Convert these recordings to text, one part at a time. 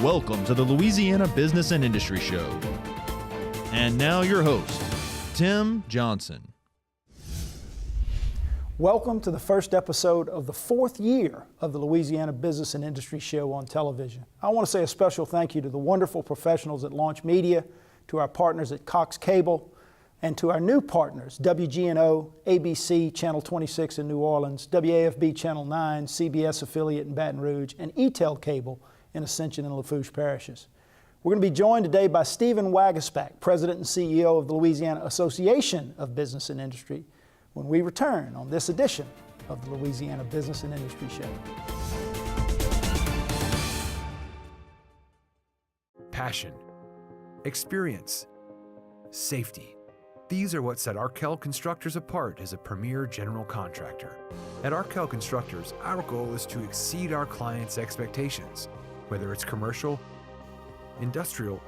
Welcome to the Louisiana Business and Industry Show. And now your host, Tim Johnson. Welcome to the first episode of the fourth year of the Louisiana Business and Industry Show on television. I want to say a special thank you to the wonderful professionals at Launch Media, to our partners at Cox Cable, and to our new partners, WGNO, ABC, Channel 26 in New Orleans, WAFB Channel 9, CBS affiliate in Baton Rouge, and ETEL Cable in Ascension and Lafourche parishes. We're going to be joined today by Stephen Waguespack, President and CEO of the Louisiana Association of Business and Industry, when we return on this edition of the Louisiana Business and Industry Show. Passion, experience, safety. These are what set Arkell Constructors apart as a premier general contractor. At Arkell Constructors, our goal is to exceed our clients' expectations, whether it's commercial, industrial,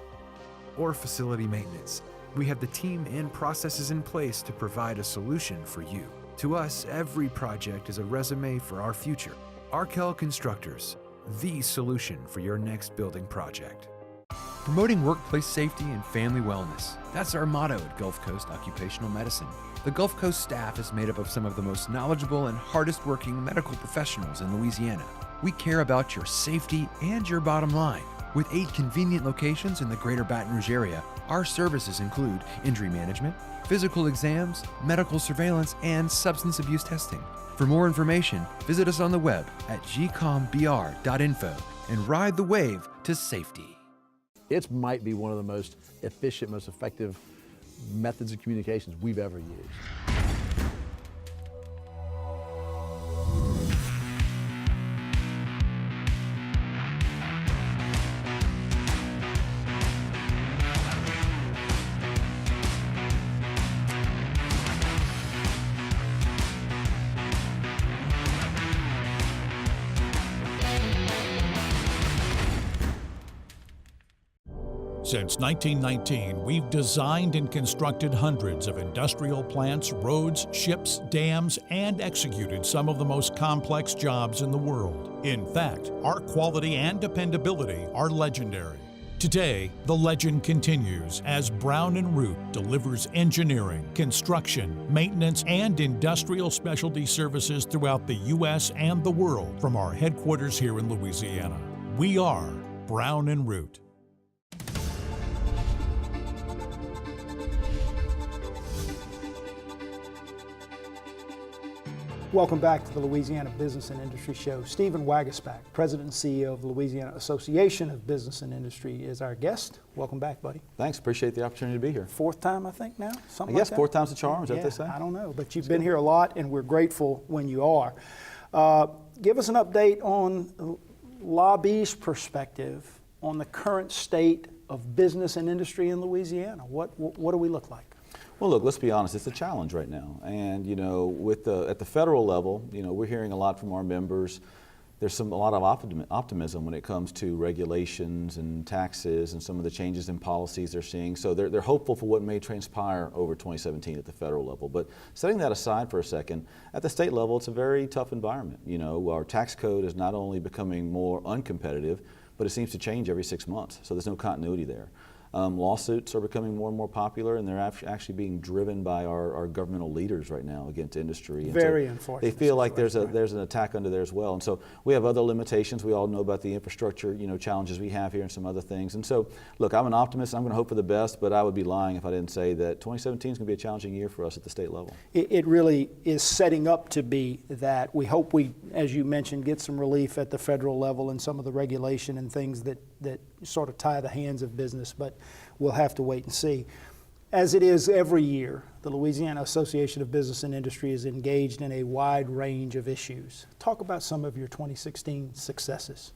or facility maintenance. We have the team and processes in place to provide a solution for you. To us, every project is a resume for our future. Arkell Constructors, the solution for your next building project. Promoting workplace safety and family wellness. That's our motto at Gulf Coast Occupational Medicine. The Gulf Coast staff is made up of some of the most knowledgeable and hardest working medical professionals in Louisiana. We care about your safety and your bottom line. With 8 convenient locations in the greater Baton Rouge area, our services include injury management, physical exams, medical surveillance, and substance abuse testing. For more information, visit us on the web at gcombr.info and ride the wave to safety. It might be one of the most efficient, most effective methods of communications we've ever used. Since 1919, we've designed and constructed hundreds of industrial plants, roads, ships, dams, and executed some of the most complex jobs in the world. In fact, our quality and dependability are legendary. Today, the legend continues as Brown & Root delivers engineering, construction, maintenance, and industrial specialty services throughout the U.S. and the world from our headquarters here in Louisiana. We are Brown & Root. Welcome back to the Louisiana Business and Industry Show. Stephen Waguespack, President and CEO of the Louisiana Association of Business and Industry, is our guest. Welcome back, buddy. Thanks, appreciate the opportunity to be here. Fourth time, I think, now? Something I guess like that? fourth time's the charm, is that Yeah, what they say? I don't know, but you've been here a lot, and we're grateful when you are. Give us an update on LABI's perspective on the current state of business and industry in Louisiana. What do we look like? Well, look, let's be honest, it's a challenge right now. And, you know, at the federal level, you know, we're hearing a lot from our members. There's a lot of optimism when it comes to regulations and taxes and some of the changes in policies they're seeing. So they're hopeful for what may transpire over 2017 at the federal level. But setting that aside for a second, at the state level, it's a very tough environment. You know, our tax code is not only becoming more uncompetitive, but it seems to change every 6 months. So there's no continuity there. Lawsuits are becoming more and more popular, and they're actually being driven by our governmental leaders right now against industry. And Very so unfortunate. They feel like there's an attack under there as well. And so we have other limitations. We all know about the infrastructure, you know, challenges we have here and some other things. And so, look, I'm an optimist. I'm going to hope for the best, but I would be lying if I didn't say that 2017 is going to be a challenging year for us at the state level. It really is setting up to be that. We hope we, as you mentioned, get some relief at the federal level and some of the regulation and things that sort of tie the hands of business, but we'll have to wait and see. As it is every year, the Louisiana Association of Business and Industry is engaged in a wide range of issues. Talk about some of your 2016 successes.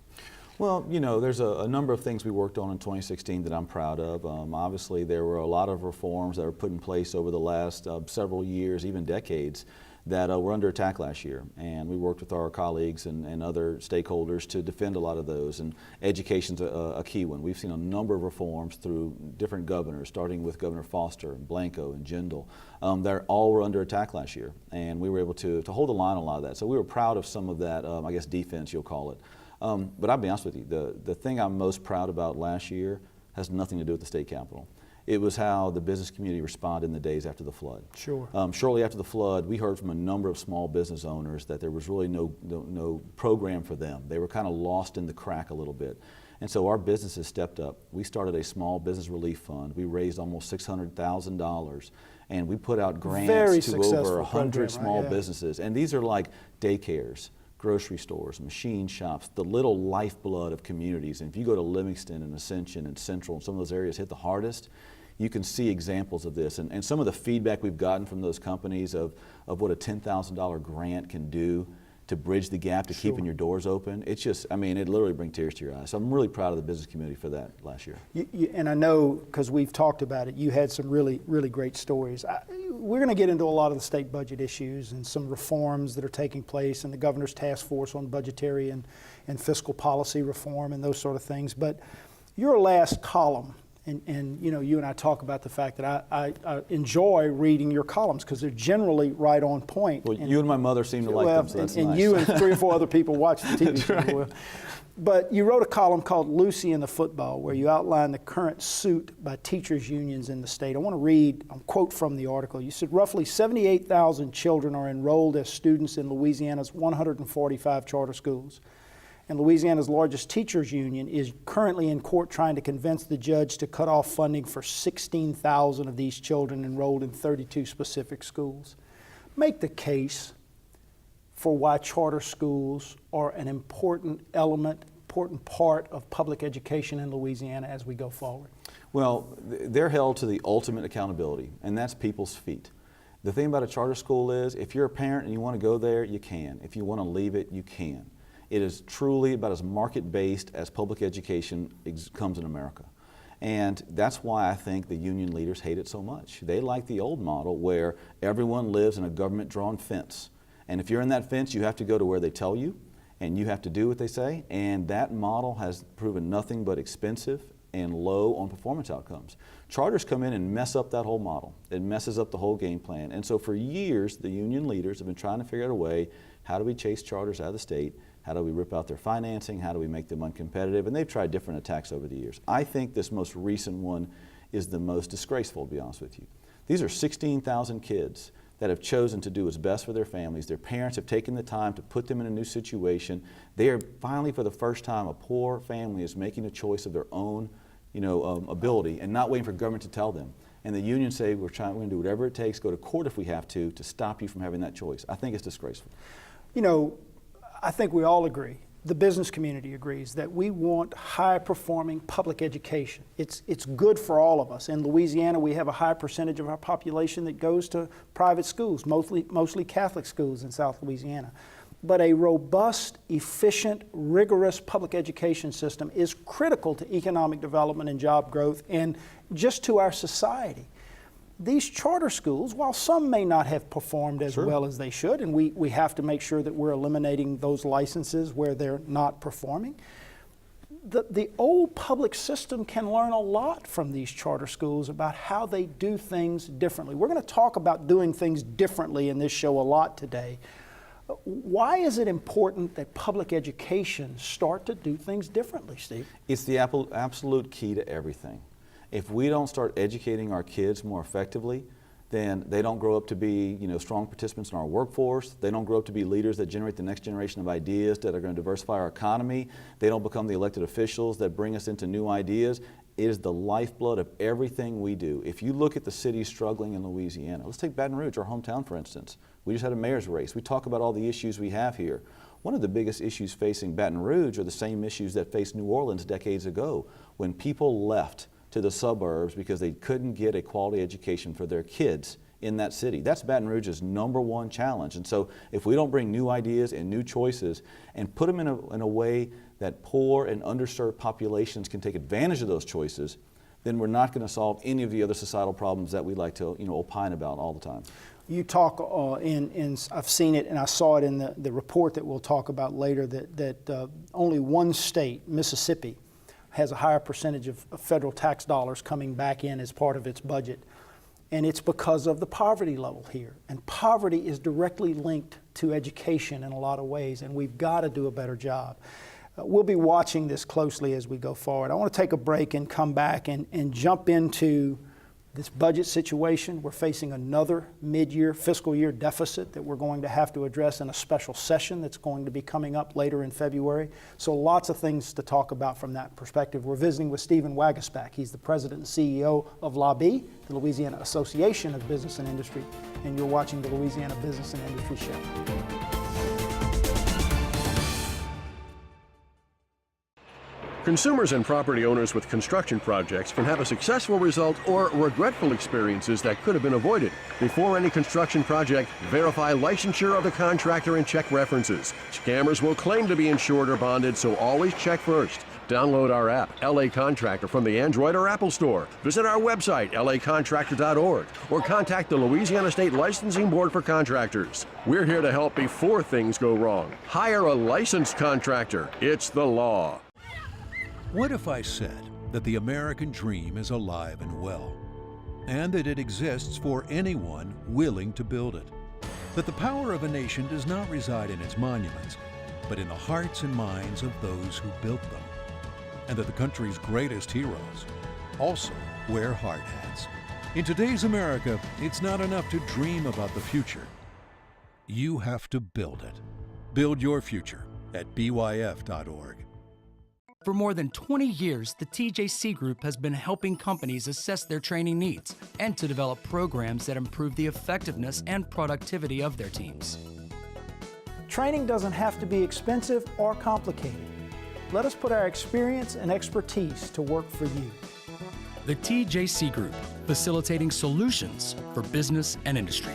Well, you know, there's a number of things we worked on in 2016 that I'm proud of. Obviously, there were a lot of reforms that were put in place over the last several years, even decades, that were under attack last year. And we worked with our colleagues and other stakeholders to defend a lot of those. And education's a key one. We've seen a number of reforms through different governors, starting with Governor Foster and Blanco and Jindal. They all were under attack last year. And we were able to hold the line on a lot of that. So we were proud of some of that, I guess, defense, you'll call it. But I'll be honest with you, the thing I'm most proud about last year has nothing to do with the state capitol. It was how the business community responded in the days after the flood. Sure. Shortly after the flood, we heard from a number of small business owners that there was really no program for them. They were kind of lost in the crack a little bit. And so our businesses stepped up. We started a small business relief fund. We raised almost $600,000. And we put out grants to over 100 small businesses. And these are like daycares, grocery stores, machine shops, the little lifeblood of communities. And if you go to Livingston and Ascension and Central and some of those areas hit the hardest, you can see examples of this. And some of the feedback we've gotten from those companies of what a $10,000 grant can do to bridge the gap to keeping your doors open, it's just, I mean, it literally brings tears to your eyes. So I'm really proud of the business community for that last year. And I know, because we've talked about it, you had some really, really great stories. We're going to get into a lot of the state budget issues and some reforms that are taking place and the governor's task force on budgetary and fiscal policy reform and those sort of things. But your last column, and you know, you and I talk about the fact that I enjoy reading your columns because they're generally right on point. Well, you and my mother seem to like them, so that's and nice. you and 3 or 4 other people watch the TV show. Right. Well. But you wrote a column called Lucy and the Football, where you outline the current suit by teachers' unions in the state. I want to read a quote from the article. You said, roughly 78,000 children are enrolled as students in Louisiana's 145 charter schools. And Louisiana's largest teachers union is currently in court trying to convince the judge to cut off funding for 16,000 of these children enrolled in 32 specific schools. Make the case for why charter schools are an important element, important part of public education in Louisiana as we go forward. Well, they're held to the ultimate accountability, and that's people's feet. The thing about a charter school is, if you're a parent and you want to go there, you can. If you want to leave it, you can. It is truly about as market-based as public education comes in America. And that's why I think the union leaders hate it so much. They like the old model where everyone lives in a government-drawn fence. And if you're in that fence, you have to go to where they tell you, and you have to do what they say. And that model has proven nothing but expensive and low on performance outcomes. Charters come in and mess up that whole model. It messes up the whole game plan. And so for years, the union leaders have been trying to figure out a way, how do we chase charters out of the state? How do we rip out their financing? How do we make them uncompetitive? And they've tried different attacks over the years. I think this most recent one is the most disgraceful, to be honest with you. These are 16,000 kids that have chosen to do what's best for their families. Their parents have taken the time to put them in a new situation. They are finally, for the first time, a poor family is making a choice of their own, ability and not waiting for government to tell them. And the unions say, we're going to do whatever it takes, go to court if we have to stop you from having that choice. I think it's disgraceful. You know, I think we all agree, the business community agrees, that we want high-performing public education. It's good for all of us. In Louisiana, we have a high percentage of our population that goes to private schools, mostly Catholic schools in South Louisiana. But a robust, efficient, rigorous public education system is critical to economic development and job growth and just to our society. These charter schools, while some may not have performed as well as they should, and we have to make sure that we're eliminating those licenses where they're not performing, the old public system can learn a lot from these charter schools about how they do things differently. We're going to talk about doing things differently in this show a lot today. Why is it important that public education start to do things differently, Steve? It's the absolute key to everything. If we don't start educating our kids more effectively, then they don't grow up to be, strong participants in our workforce. They don't grow up to be leaders that generate the next generation of ideas that are going to diversify our economy. They don't become the elected officials that bring us into new ideas. It is the lifeblood of everything we do. If you look at the cities struggling in Louisiana, let's take Baton Rouge, our hometown, for instance. We just had a mayor's race. We talk about all the issues we have here. One of the biggest issues facing Baton Rouge are the same issues that faced New Orleans decades ago, when people left to the suburbs because they couldn't get a quality education for their kids in that city. That's Baton Rouge's #1 challenge. And so if we don't bring new ideas and new choices and put them in a way that poor and underserved populations can take advantage of those choices, then we're not going to solve any of the other societal problems that we like to opine about all the time. You talk I've seen it and I saw it in the report that we'll talk about later, that only one state, Mississippi, has a higher percentage of federal tax dollars coming back in as part of its budget. And it's because of the poverty level here. And poverty is directly linked to education in a lot of ways, and we've got to do a better job. We'll be watching this closely as we go forward. I want to take a break and come back and jump into this budget situation. We're facing another mid-year fiscal year deficit that we're going to have to address in a special session that's going to be coming up later in February. So lots of things to talk about from that perspective. We're visiting with Stephen Waguespack. He's the president and CEO of LABI, the Louisiana Association of Business and Industry, and you're watching the Louisiana Business and Industry Show. Consumers and property owners with construction projects can have a successful result or regretful experiences that could have been avoided. Before any construction project, verify licensure of the contractor and check references. Scammers will claim to be insured or bonded, so always check first. Download our app, LA Contractor, from the Android or Apple Store. Visit our website, lacontractor.org, or contact the Louisiana State Licensing Board for Contractors. We're here to help before things go wrong. Hire a licensed contractor. It's the law. What if I said that the American dream is alive and well, and that it exists for anyone willing to build it? That the power of a nation does not reside in its monuments, but in the hearts and minds of those who built them, and that the country's greatest heroes also wear hard hats. In today's America, it's not enough to dream about the future. You have to build it. Build your future at byf.org. For more than 20 years, the TJC Group has been helping companies assess their training needs and to develop programs that improve the effectiveness and productivity of their teams. Training doesn't have to be expensive or complicated. Let us put our experience and expertise to work for you. The TJC Group, facilitating solutions for business and industry.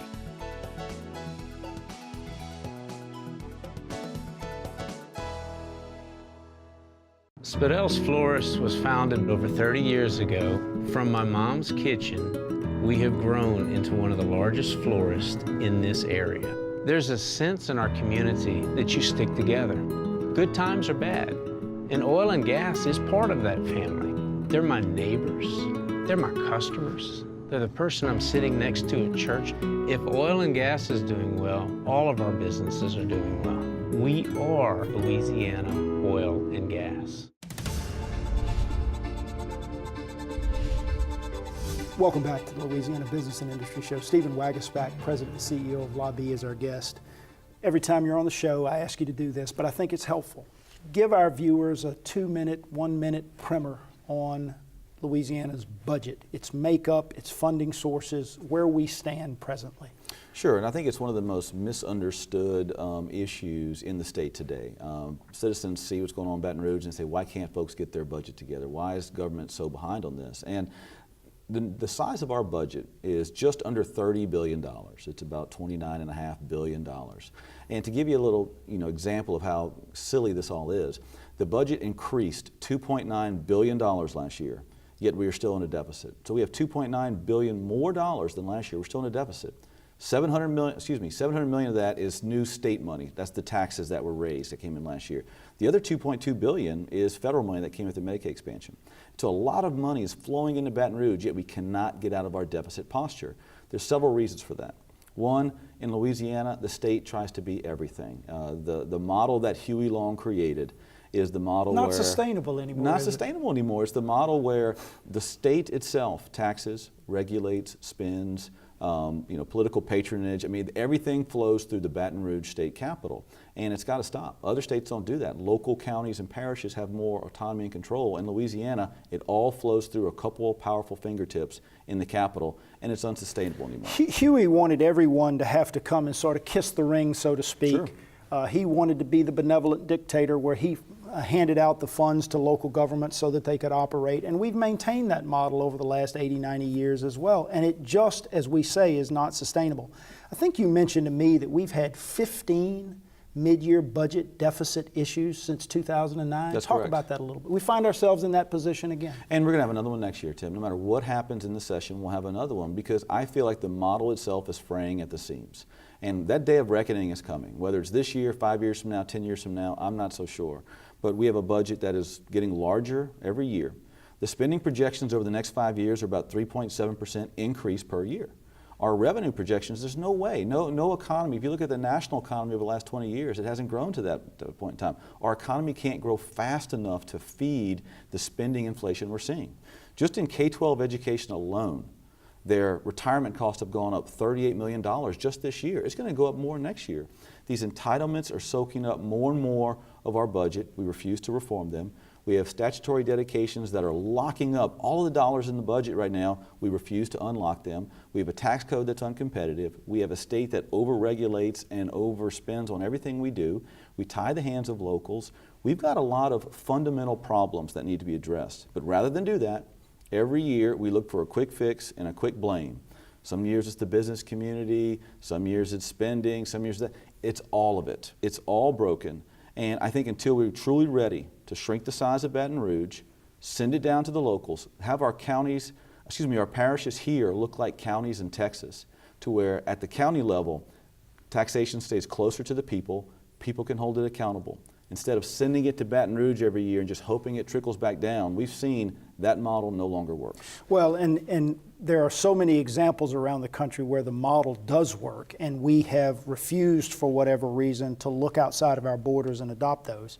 Spadel's Florist was founded over 30 years ago. From my mom's kitchen, we have grown into one of the largest florists in this area. There's a sense in our community that you stick together, good times or bad. And oil and gas is part of that family. They're my neighbors, they're my customers, they're the person I'm sitting next to at church. If oil and gas is doing well, all of our businesses are doing well. We are Louisiana Oil and Gas. Welcome back to the Louisiana Business and Industry Show. Stephen Waguespack, President and CEO of LABI, is our guest. Every time you're on the show, I ask you to do this, but I think it's helpful. Give our viewers a 2-minute, 1-minute primer on Louisiana's budget, its makeup, its funding sources, where we stand presently. Sure, and I think it's one of the most misunderstood issues in the state today. Citizens see what's going on in Baton Rouge and say, why can't folks get their budget together? Why is government so behind on this? And the size of our budget is just under $30 billion. It's about $29.5 billion. And to give you a little example of how silly this all is, the budget increased $2.9 billion last year, yet we are still in a deficit. So we have $2.9 billion more dollars than last year. We're still in a deficit. $700 million of that is new state money. That's the taxes that were raised that came in last year. The other $2.2 billion is federal money that came with the Medicaid expansion. So a lot of money is flowing into Baton Rouge, yet we cannot get out of our deficit posture. There's several reasons for that. One, in Louisiana, the state tries to be everything. The model that Huey Long created is the model Not where... sustainable anymore. Not sustainable anymore. It's the model where the state itself taxes, regulates, spends, political patronage. I mean, everything flows through the Baton Rouge state capitol, and it's got to stop. Other states don't do that. Local counties and parishes have more autonomy and control. In Louisiana, it all flows through a couple of powerful fingertips in the capitol, and it's unsustainable anymore. Huey wanted everyone to have to come and sort of kiss the ring, so to speak. Sure. He wanted to be the benevolent dictator where he handed out the funds to local governments so that they could operate. And we've maintained that model over the last 80, 90 years as well. And it just, as we say, is not sustainable. I think you mentioned to me that we've had 15 mid-year budget deficit issues since 2009. That's Talk correct. about that a little bit. We find ourselves in that position again. And we're going to have another one next year, Tim. No matter what happens in the session, we'll have another one, because I feel like the model itself is fraying at the seams. And that day of reckoning is coming. Whether it's this year, 5 years from now, 10 years from now, I'm not so sure. But we have a budget that is getting larger every year. The spending projections over the next 5 years are about 3.7% increase per year. our revenue projections, there's no way, no economy, if you look at the national economy over the last 20 years, it hasn't grown to that point in time. Our economy can't grow fast enough to feed the spending inflation we're seeing. Just in K-12 education alone, their retirement costs have gone up $38 million just this year. It's going to go up more next year. These entitlements are soaking up more and more of our budget. We refuse to reform them. We have statutory dedications that are locking up all of the dollars in the budget right now. We refuse to unlock them. We have a tax code that's uncompetitive. We have a state that overregulates and overspends on everything we do. We tie the hands of locals. We've got a lot of fundamental problems that need to be addressed. But rather than do that, every year we look for a quick fix and a quick blame. Some years it's the business community, some years it's spending, some years that. It's all of it. It's all broken. And I think until we're truly ready to shrink the size of Baton Rouge, send it down to the locals, have our counties, our parishes here look like counties in Texas, to where at the county level, taxation stays closer to the people, people can hold it accountable. Instead of sending it to Baton Rouge every year and just hoping it trickles back down, we've seen that model no longer works. Well, and there are so many examples around the country where the model does work, and we have refused for whatever reason to look outside of our borders and adopt those.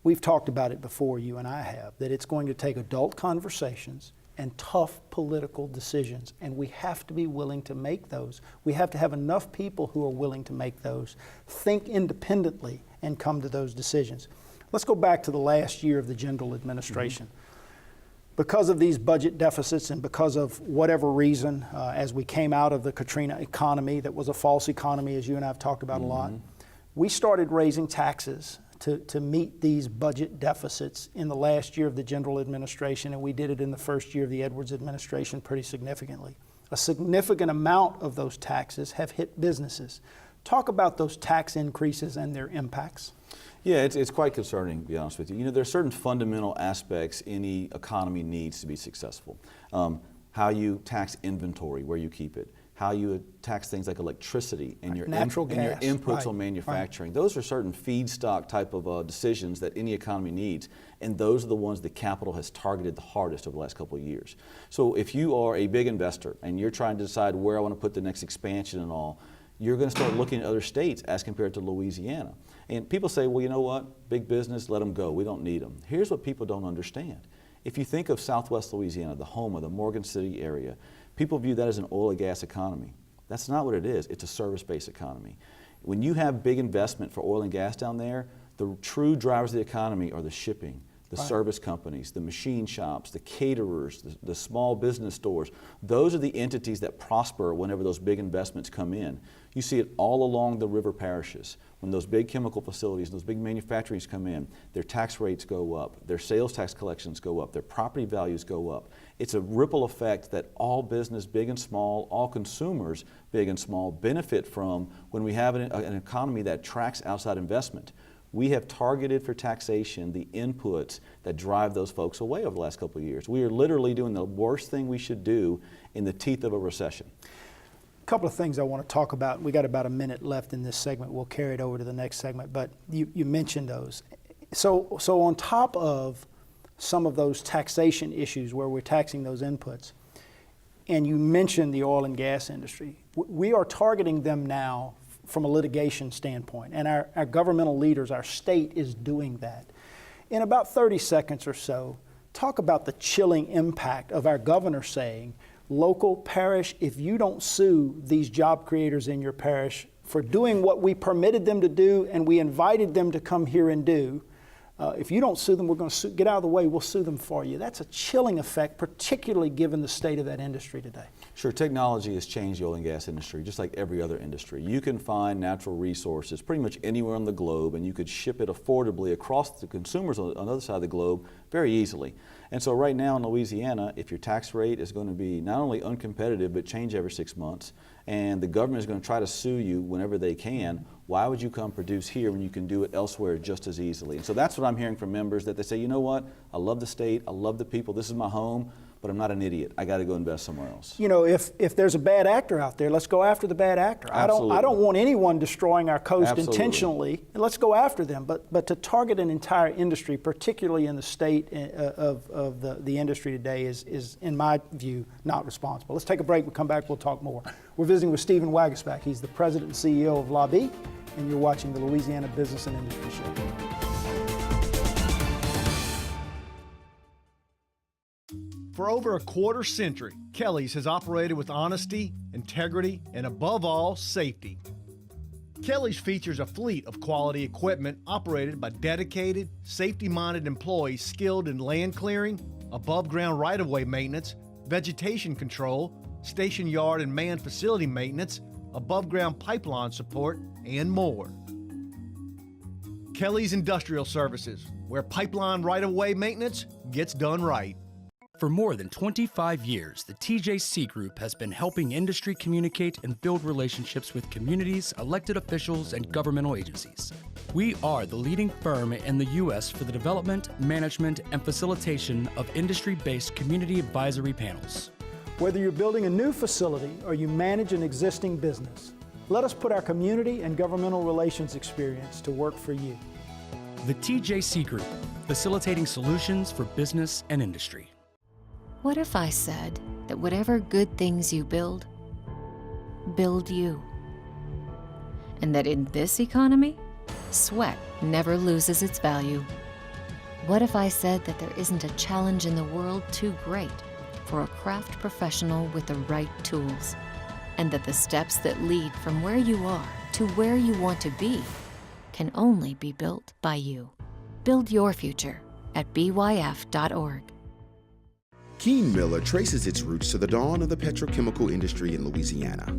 We've talked about it before, you and I have, that it's going to take adult conversations and tough political decisions, and we have to be willing to make those. We have to have enough people who are willing to make those, think independently, and come to those decisions. Let's go back to the last year of the general administration. Because of these budget deficits and because of whatever reason, as we came out of the Katrina economy, that was a false economy, as you and I have talked about a lot, we started raising taxes to meet these budget deficits in the last year of the general administration, and we did it in the first year of the Edwards administration pretty significantly. A significant amount of those taxes have hit businesses. Talk about those tax increases and their impacts. Yeah, it's quite concerning, to be honest with you. You know, there are certain fundamental aspects any economy needs to be successful. How you tax inventory, where you keep it. How you tax things like electricity and your natural gas, and your inputs on manufacturing. Those are certain feedstock type of decisions that any economy needs, and those are the ones that capital has targeted the hardest over the last couple of years. So if you are a big investor and you're trying to decide where I want to put the next expansion and all, you're going to start looking at other states as compared to Louisiana. And people say, well, you know what, big business, let them go, we don't need them. Here's what people don't understand. If you think of Southwest Louisiana, the home of the Morgan City area, people view that as an oil and gas economy. That's not what it is. It's a service-based economy. When you have big investment for oil and gas down there, the true drivers of the economy are the shipping, the service companies, the machine shops, the caterers, the small business stores. Those are the entities that prosper whenever those big investments come in. You see it all along the river parishes. When those big chemical facilities, those big manufacturings come in, their tax rates go up, their sales tax collections go up, their property values go up. It's a ripple effect that all business, big and small, all consumers, big and small, benefit from when we have an economy that attracts outside investment. We have targeted for taxation the inputs that drive those folks away over the last couple of years. We are literally doing the worst thing we should do in the teeth of a recession. A couple of things I want to talk about. We got about a minute left in this segment. We'll carry it over to the next segment, but you mentioned those. So on top of some of those taxation issues where we're taxing those inputs, and you mentioned the oil and gas industry, we are targeting them now from a litigation standpoint, and our governmental leaders, our state is doing that. In about 30 seconds or so, talk about the chilling impact of our governor saying, local parish, if you don't sue these job creators in your parish for doing what we permitted them to do and we invited them to come here and do, if you don't sue them, we're going to get out of the way, we'll sue them for you. That's a chilling effect, particularly given the state of that industry today. Sure, technology has changed the oil and gas industry, just like every other industry. You can find natural resources pretty much anywhere on the globe, and you could ship it affordably across the consumers on the other side of the globe very easily. And so right now in Louisiana, if your tax rate is going to be not only uncompetitive, but change every 6 months, and the government is going to try to sue you whenever they can, why would you come produce here when you can do it elsewhere just as easily? And so that's what I'm hearing from members, that they say, you know what, I love the state, I love the people, this is my home, but I'm not an idiot. I got to go invest somewhere else. You know, if there's a bad actor out there, let's go after the bad actor. Absolutely. I don't want anyone destroying our coast Absolutely. intentionally. Let's go after them. But to target an entire industry, particularly in the state of the industry today, is, in my view, not responsible. Let's take a break. We'll come back. We'll talk more. We're visiting with Stephen Waguespack. He's the president and CEO of LABI, and you're watching the Louisiana Business and Industry Show. For over a quarter century, Kelly's has operated with honesty, integrity, and above all, safety. Kelly's features a fleet of quality equipment operated by dedicated, safety-minded employees skilled in land clearing, above-ground right-of-way maintenance, vegetation control, station yard and manned facility maintenance, above-ground pipeline support, and more. Kelly's Industrial Services, where pipeline right-of-way maintenance gets done right. For more than 25 years, the TJC Group has been helping industry communicate and build relationships with communities, elected officials, and governmental agencies. We are the leading firm in the U.S. for the development, management, and facilitation of industry-based community advisory panels. Whether you're building a new facility or you manage an existing business, let us put our community and governmental relations experience to work for you. The TJC Group, facilitating solutions for business and industry. What if I said that whatever good things you build you? And that in this economy, sweat never loses its value? What if I said that there isn't a challenge in the world too great for a craft professional with the right tools? And that the steps that lead from where you are to where you want to be can only be built by you? Build your future at byf.org. Keene Miller traces its roots to the dawn of the petrochemical industry in Louisiana.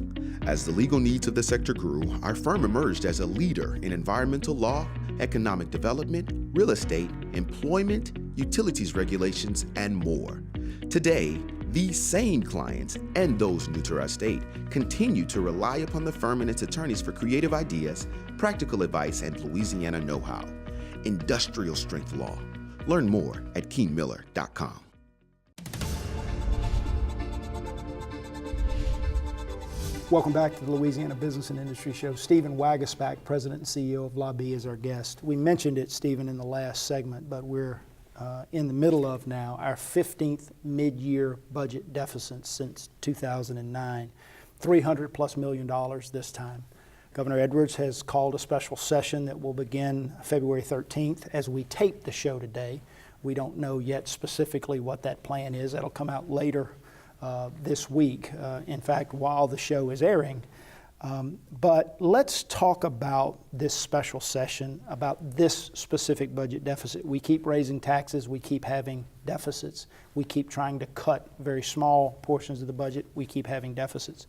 As the legal needs of the sector grew, our firm emerged as a leader in environmental law, economic development, real estate, employment, utilities regulations, and more. Today, these same clients and those new to our state continue to rely upon the firm and its attorneys for creative ideas, practical advice, and Louisiana know-how. Industrial strength law. Learn more at KeeneMiller.com. Welcome back to the Louisiana Business and Industry Show. Stephen Waguespack, President and CEO of LABI, is our guest. We mentioned it, Stephen, in the last segment, but we're in the middle of now our 15th mid-year budget deficit since 2009, $300+ million this time. Governor Edwards has called a special session that will begin February 13th. As we tape the show today, we don't know yet specifically what that plan is. That'll come out later this week, in fact, while the show is airing. But let's talk about this special session, about this specific budget deficit. We keep raising taxes, we keep having deficits, we keep trying to cut very small portions of the budget, we keep having deficits.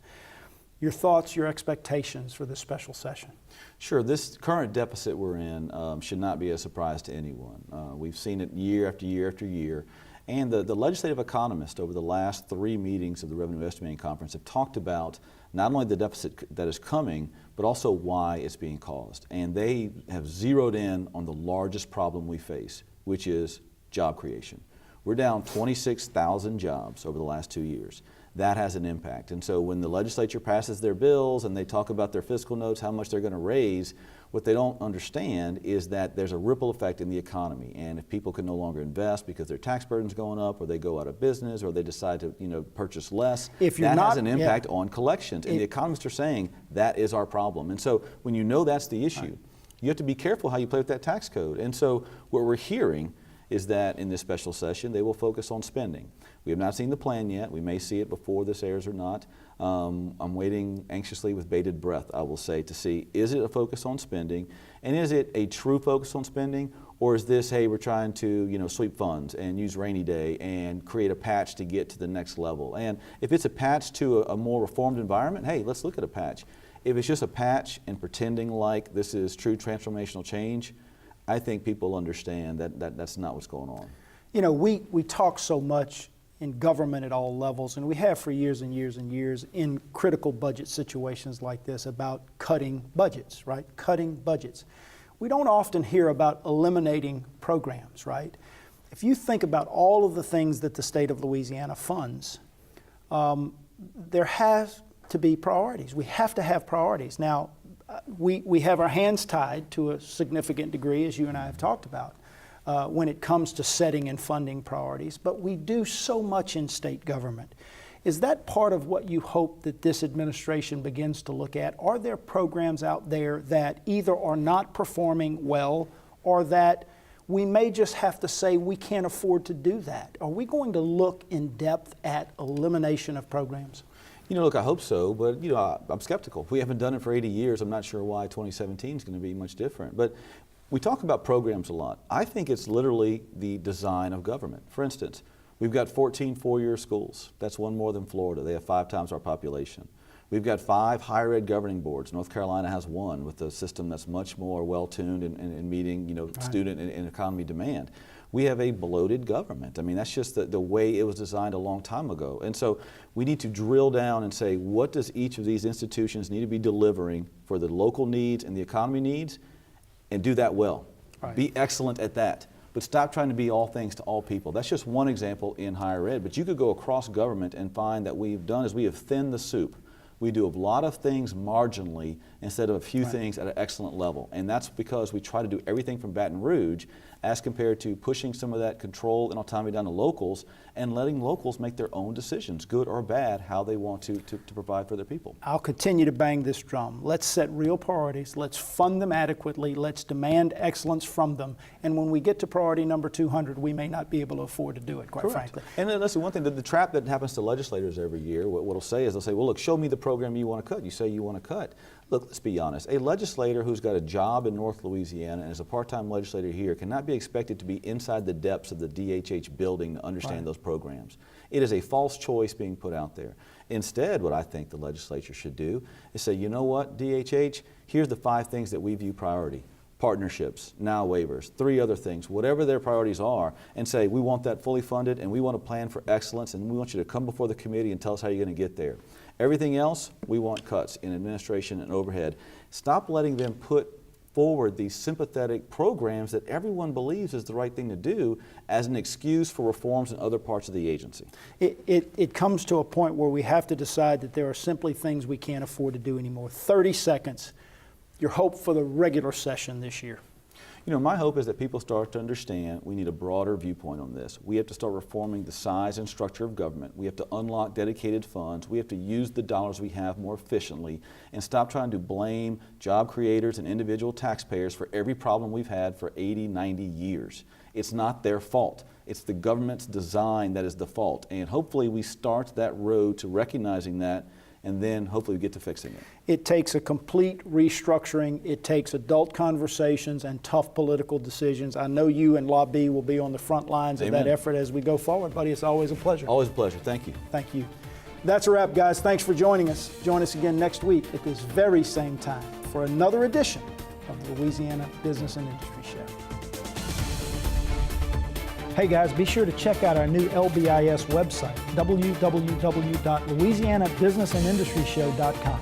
Your thoughts, your expectations for this special session? Sure, this current deficit we're in should not be a surprise to anyone. We've seen it year after year after year. And the legislative economists over the last 3 meetings of the Revenue Estimating Conference have talked about not only the deficit that is coming, but also why it's being caused. And they have zeroed in on the largest problem we face, which is job creation. We're down 26,000 jobs over the last 2 years. That has an impact. And so when the legislature passes their bills and they talk about their fiscal notes, how much they're going to raise, what they don't understand is that there's a ripple effect in the economy. And if people can no longer invest because their tax burden's going up, or they go out of business, or they decide to purchase less, that has an impact on collections. And the economists are saying that is our problem. And so when you know that's the issue, you have to be careful how you play with that tax code. And so what we're hearing is that in this special session they will focus on spending. We have not seen the plan yet. We may see it before this airs or not. I'm waiting anxiously with bated breath, I will say, to see, is it a focus on spending, and is it a true focus on spending, or is this, hey, we're trying to sweep funds and use rainy day and create a patch to get to the next level? And if it's a patch to a more reformed environment, hey, let's look at a patch. If it's just a patch and pretending like this is true transformational change, I think people understand that that's not what's going on. You know, we talk so much in government at all levels, and we have for years and years and years in critical budget situations like this about cutting budgets, right? Cutting budgets. We don't often hear about eliminating programs, right? if you think about all of the things that the state of Louisiana funds, there has to be priorities. We have to have priorities. Now, we have our hands tied to a significant degree, as you and I have talked about, when it comes to setting and funding priorities, but we do so much in state government. Is that part of what you hope that this administration begins to look at? Are there programs out there that either are not performing well or that we may just have to say we can't afford to do that? Are we going to look in depth at elimination of programs? You know, look, I hope so, but you know, I'm skeptical. We haven't done it for 80 years. I'm not sure why 2017 is going to be much different. But we talk about programs a lot. I think it's literally the design of government. For instance, we've got 14 four-year schools. That's one more than Florida. They have 5 times our population. We've got 5 higher ed governing boards. North Carolina has 1 with a system that's much more well-tuned in meeting, you know, right, student and economy demand. We have a bloated government. I mean, that's just the way it was designed a long time ago. And so we need to drill down and say, what does each of these institutions need to be delivering for the local needs and the economy needs, and do that well. Right. Be excellent at that. But stop trying to be all things to all people. That's just one example in higher ed. But you could go across government and find that we've done is we have thinned the soup. We do a lot of things marginally instead of a few things at an excellent level. And that's because we try to do everything from Baton Rouge as compared to pushing some of that control and autonomy down to locals and letting locals make their own decisions, good or bad, how they want to provide for their people. I'll continue to bang this drum. Let's set real priorities. Let's fund them adequately. Let's demand excellence from them. And when we get to priority number 200, we may not be able to afford to do it, quite frankly. And then listen, one thing, the trap that happens to legislators every year, what they'll say is they'll say, well, look, show me the program you want to cut. You say you want to cut. Look, let's be honest. A legislator who's got a job in North Louisiana and is a part-time legislator here cannot be expected to be inside the depths of the DHH building to understand those programs. It is a false choice being put out there. Instead, what I think the legislature should do is say, you know what, DHH, here's the 5 things that we view priority. Partnerships, now waivers, 3 other things, whatever their priorities are, and say, we want that fully funded and we want a plan for excellence and we want you to come before the committee and tell us how you're going to get there. Everything else, we want cuts in administration and overhead. Stop letting them put forward these sympathetic programs that everyone believes is the right thing to do as an excuse for reforms in other parts of the agency. It comes to a point where we have to decide that there are simply things we can't afford to do anymore. 30 seconds, your hope for the regular session this year. You know, my hope is that people start to understand we need a broader viewpoint on this. We have to start reforming the size and structure of government. We have to unlock dedicated funds. We have to use the dollars we have more efficiently and stop trying to blame job creators and individual taxpayers for every problem we've had for 80, 90 years. It's not their fault. It's the government's design that is the fault. And hopefully we start that road to recognizing that, and then hopefully we get to fixing it. It takes a complete restructuring. It takes adult conversations and tough political decisions. I know you and LABI will be on the front lines of that effort as we go forward, buddy. It's always a pleasure. Always a pleasure. Thank you. Thank you. That's a wrap, guys. Thanks for joining us. Join us again next week at this very same time for another edition of the Louisiana Business and Industry Show. Hey guys, be sure to check out our new LBIS website, www.louisianabusinessandindustryshow.com.